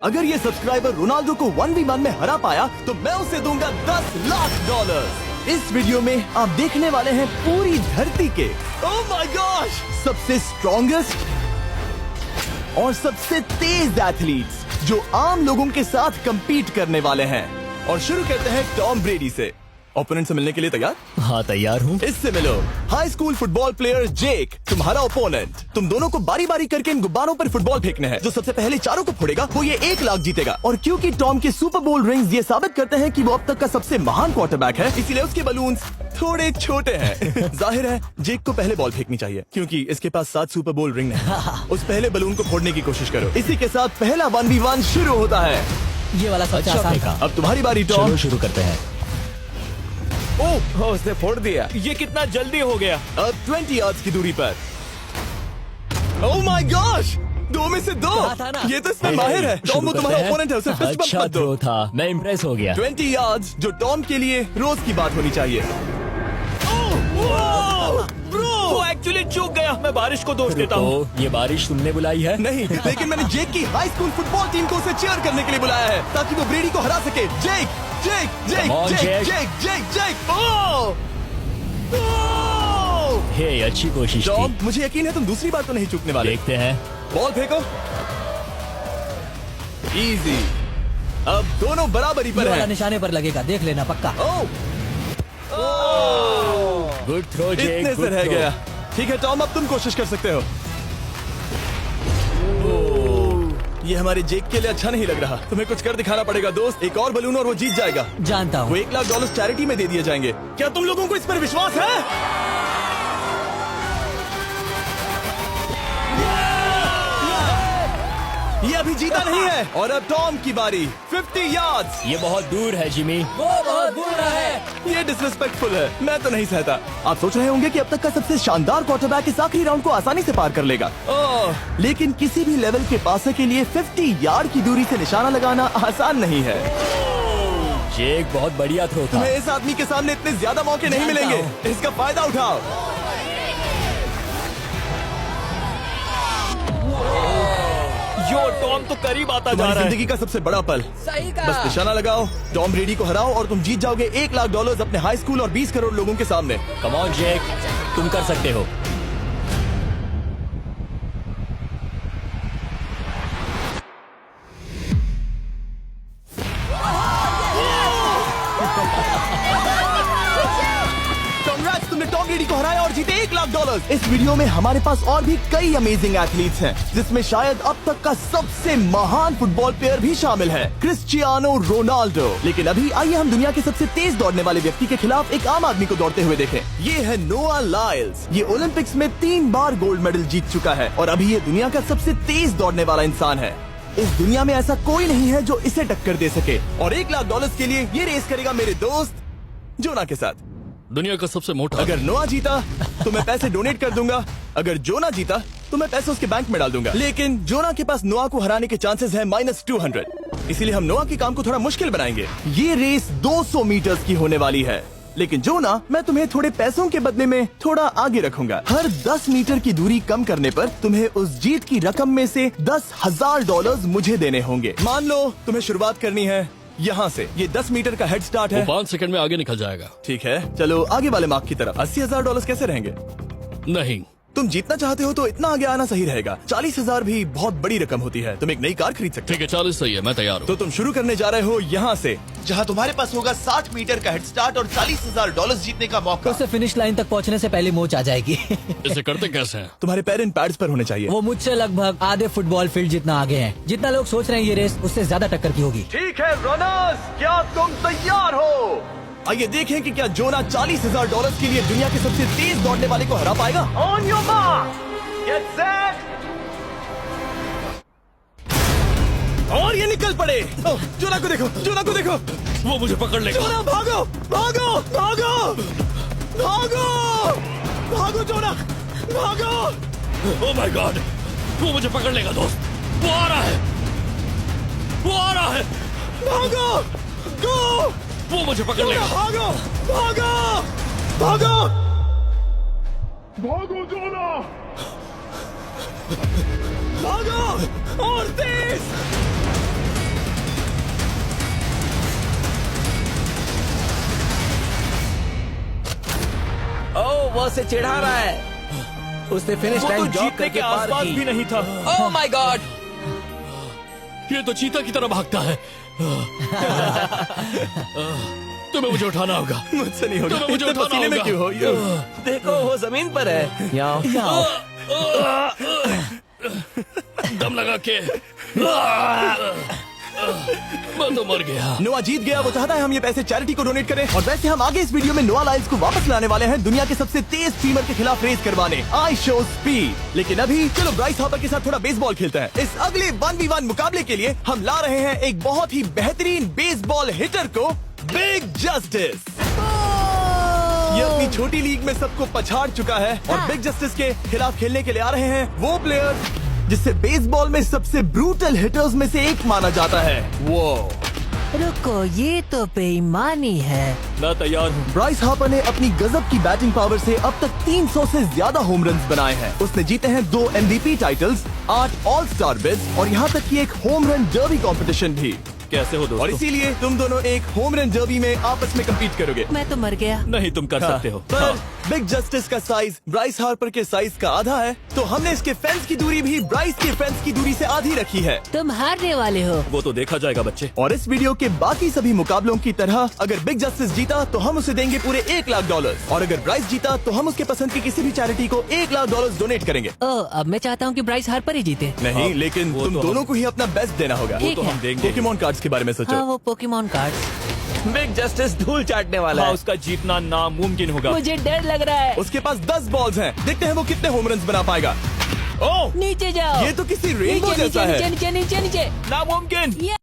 अगर ये subscriber Ronaldo को 1v1 में हरा पाया तो मैं उसे दूंगा $10 लाख। इस वीडियो में आप देखने वाले हैं पूरी धरती के ओह माय गॉश सबसे स्ट्रॉन्गेस्ट और सबसे तेज एथलीट्स जो आम लोगों के साथ compete करने वाले हैं। और शुरू करते हैं टॉम ब्रेडी से। ओपोनेंट से मिलने के लिए तैयार? हाँ तैयार हूँ। इससे मिलो। हाई स्कूल फुटबॉल प्लेयर जेक तुम्हारा ओपोनेंट। तुम दोनों को बारी बारी करके इन गुब्बारों पर फुटबॉल फेंकने हैं। जो सबसे पहले चारों को फोड़ेगा वो ये 1 लाख जीतेगा। और क्योंकि टॉम के सुपर बोल रिंग्स ये साबित करते हैं कि वो अब तक का सबसे महान क्वार्टरबैक है, इसीलिए उसके बलून्स थोड़े छोटे हैं। जाहिर है जेक को पहले बॉल फेंकनी चाहिए क्योंकि इसके पास 7 सुपर बोल रिंग है। उस पहले बलून को फोड़ने की कोशिश करो। इसी के साथ पहला 1v1 शुरू होता है। ये वाला सबसे आसान था। अब तुम्हारी बारी टॉम। शुरू करते हैं। ओह उसने फोड़ दिया। ये कितना जल्दी हो गया। अब 20 यार्ड्स की दूरी पर। ओह माय गॉश 2 में से 2। ये तो इसमें माहिर है। टॉम वो तुम्हारा ओपोनेंट है, उसे फिस्ट बम्प अच्छा मत दो। थ्रो था, मैं इम्प्रेस हो गया। 20 यार्ड्स जो टॉम के लिए रोज की बात होनी चाहिए। वो एक्चुअली चूक गया। मैं बारिश को दोष देता हूँ। तो ये बारिश तुमने बुलाई है? नहीं, लेकिन मैंने जेक की हाई स्कूल फुटबॉल टीम को उसे चीयर करने के लिए बुलाया है ताकि वो ब्रेडी को हरा सके। जेक जेक जेक Come on, जेक Jake. जेक जेक जेक ओह हे अच्छी कोशिश टॉम थी। मुझे यकीन है तुम दूसरी बार तो नहीं चूकने वाले। देखते हैं। बॉल फेंको। इजी। अब दोनों बराबरी पर ये वाला हैं। निशाने पर लगेगा, देख लेना पक्का। गुड थ्रो जेक, इतने से गुड रह थ्रो। गया। ठीक है टॉम अब तुम कोशिश कर सकते हो। ये हमारे जेक के लिए अच्छा नहीं लग रहा। तुम्हें कुछ कर दिखाना पड़ेगा दोस्त। एक और बलून और वो जीत जाएगा। जानता वो हूँ। $1 लाख चैरिटी में दे दिए जाएंगे। क्या तुम लोगों को इस पर विश्वास है? ये अभी जीता नहीं है। और अब टॉम की बारी। 50 यार्ड्स। ये बहुत दूर है जिमी। वो बहुत बुरा है। ये डिसरिस्पेक्टफुल है। मैं तो नहीं सहता। आप सोच रहे होंगे कि अब तक का सबसे शानदार क्वार्टरबैक इस आखिरी राउंड को आसानी से पार कर लेगा। लेकिन किसी भी लेवल के पासे के लिए 50 यार्ड की दूरी से निशाना लगाना आसान नहीं है। जेक बहुत बढ़िया थ्रो था। तुम्हें इस आदमी के सामने इतने ज्यादा मौके नहीं जानता मिलेंगे। इसका फायदा उठाओ। यो टॉम तो करीब आता जा रहा है। जिंदगी का सबसे बड़ा पल। सही बस कहा। निशाना लगाओ, टॉम ब्रेडी को हराओ और तुम जीत जाओगे $1 लाख अपने हाई स्कूल और 20 करोड़ लोगों के सामने। कम ऑन जेक, तुम कर सकते हो। Congrats, तुमने टॉम ब्रेडी को हराया और जीते $1 लाख। इस वीडियो में हमारे पास और भी कई अमेजिंग एथलीट्स हैं, जिसमें शायद अब तक का सबसे महान फुटबॉल प्लेयर भी शामिल है, क्रिस्टियानो रोनाल्डो। लेकिन अभी आइए हम दुनिया के सबसे तेज दौड़ने वाले व्यक्ति के खिलाफ एक आम आदमी को दौड़ते हुए देखें। ये है नोआ लाइल्स। ये ओलंपिक्स में 3 बार गोल्ड मेडल जीत चुका है और अभी ये दुनिया का सबसे तेज दौड़ने वाला इंसान है। इस दुनिया में ऐसा कोई नहीं है जो इसे टक्कर दे सके। और $1 लाख के लिए ये रेस करेगा मेरे दोस्त जोना के साथ। दुनिया का सबसे मोटा। अगर नोआ जीता तो मैं पैसे डोनेट कर दूंगा। अगर जोना जीता तो मैं पैसे उसके बैंक में डाल दूंगा। लेकिन जोना के पास नोआ को हराने के चांसेस हैं -200। इसीलिए हम नोआ के काम को थोड़ा मुश्किल बनाएंगे। ये रेस 200 मीटर्स की होने वाली है। लेकिन जोना, मैं तुम्हें थोड़े पैसों के बदले में थोड़ा आगे रखूंगा। हर 10 मीटर की दूरी कम करने पर तुम्हें उस जीत की रकम में से $10,000 मुझे देने होंगे। मान लो तुम्हें शुरुआत करनी है यहाँ से। ये 10 मीटर का हेड स्टार्ट वो है। 5 सेकंड में आगे निकल जाएगा। ठीक है, चलो आगे वाले मार्क की तरफ। $80,000 कैसे रहेंगे? नहीं, तुम जीतना चाहते हो तो इतना आगे आना सही रहेगा। 40,000 भी बहुत बड़ी रकम होती है। तुम एक नई कार खरीद सकते ठीक है 40 सही है, मैं तैयार हो। हूँ। तो तुम शुरू करने जा रहे हो यहाँ से, जहाँ तुम्हारे पास होगा 60 मीटर का हेड स्टार्ट और $40,000 जीतने का मौका। उसे फिनिश लाइन तक पहुँचने से पहले मोच आ जाएगी। इसे करते कैसे हैं? तुम्हारे पैर इन पैड्स पर होने चाहिए। वो मुझसे लगभग आधे फुटबॉल फील्ड जितना आगे हैं। जितना लोग सोच रहे हैं ये रेस उससे ज्यादा टक्कर की होगी। ठीक है रनर्स, क्या तुम तैयार हो? आइए देखें कि क्या जोना $40,000 के लिए दुनिया के सबसे तेज दौड़ने वाले को हरा पाएगा। On your mark, get set, और ये निकल पड़े। जोना को देखो, जोना को देखो। वो मुझे पकड़ लेगा। जोना भागो, भागो, भागो, भागो, भागो जोना, भागो। ओह माय गॉड, वो मुझे पकड़ लेगा दोस्त। वो आ रहा है, वो आ रहा है। भागो, गो, वो मुझे पकड़ लेगा। भागो, भागो, भागो, भागो जोना। भागो और तेज। उसे चिढ़ा रहा है। उसने फिनिश वो तो लाइन जॉग जीतने करके के पार आसपास की। भी नहीं था। Oh my God! ये तो चीता की तरह भागता है। तुम्हें मुझे उठाना होगा। मुझसे नहीं होगा। तुम्हें मुझे इतने उठाना पसीने में होगा। क्यों हो? यो। देखो वो जमीन पर है। यहाँ दम लगा के मैं तो मर गया। नोआ जीत गया। वो चाहता है हम ये पैसे चैरिटी को डोनेट करें। और वैसे हम आगे इस वीडियो में नोआ लाइल्स को वापस लाने वाले हैं दुनिया के सबसे तेज स्ट्रीमर के खिलाफ रेस करवाने, आई शो स्पीड। लेकिन अभी चलो ब्राइस हार्पर के साथ थोड़ा बेसबॉल खेलते हैं। इस अगले 1v1 मुकाबले के लिए हम ला रहे हैं एक बहुत ही बेहतरीन बेसबॉल हिटर को, बिग जस्टिस। ये अपनी छोटी लीग में सबको पछाड़ चुका है और बिग जस्टिस के खिलाफ खेलने के लिए आ रहे हैं वो प्लेयर जिसे बेसबॉल में सबसे ब्रूटल हिटर्स में से एक माना जाता है। वो रुको, ये तो बेईमानी है। मैं तैयार हूँ। ब्राइस हार्पर ने अपनी गजब की बैटिंग पावर से अब तक 300 से ज्यादा होम रन्स बनाए हैं। उसने जीते हैं 2 MVP titles, 8 all star bids और यहाँ तक कि एक होम रन डर्बी कंपटीशन भी। कैसे हो और दोस्तों? इसीलिए तुम दोनों एक होम रन डर्बी में आपस में कम्पीट करोगे। मैं तो मर गया। नहीं, तुम कर सकते हो। पर बिग जस्टिस का साइज ब्राइस हार्पर के साइज का आधा है, तो हमने इसके फेंस की दूरी भी ब्राइस के फेंस की दूरी से आधी रखी है। तुम हारने वाले हो। वो तो देखा जाएगा बच्चे। और इस वीडियो के बाकी सभी मुकाबलों की तरह अगर बिग जस्टिस जीता तो हम उसे देंगे पूरे $1 लाख और अगर ब्राइस जीता तो हम उसके पसंद की किसी भी चैरिटी को $1 लाख डोनेट करेंगे। ओ, अब मैं चाहता हूँ कि ब्राइस हार्पर ही जीते। नहीं, लेकिन वो तुम तो दोनों को ही अपना बेस्ट देना होगा। ठीक तो है। हम देंगे। पोकेमॉन कार्ड्स के बारे में हाँ, सोचो। वो पोकेमॉन कार्ड। बिग जस्टिस धूल चाटने वाला हाँ, है। उसका जीतना नामुमकिन होगा। मुझे डर लग रहा है। उसके पास 10 बॉल्स हैं। देखते हैं वो कितने होम रन बना पाएगा। ओह, नीचे जाओ। ये तो किसी रेनबो नीचे जैसा नीचे है। नीचे नीचे नीचे नीचे। नामुमकिन। ये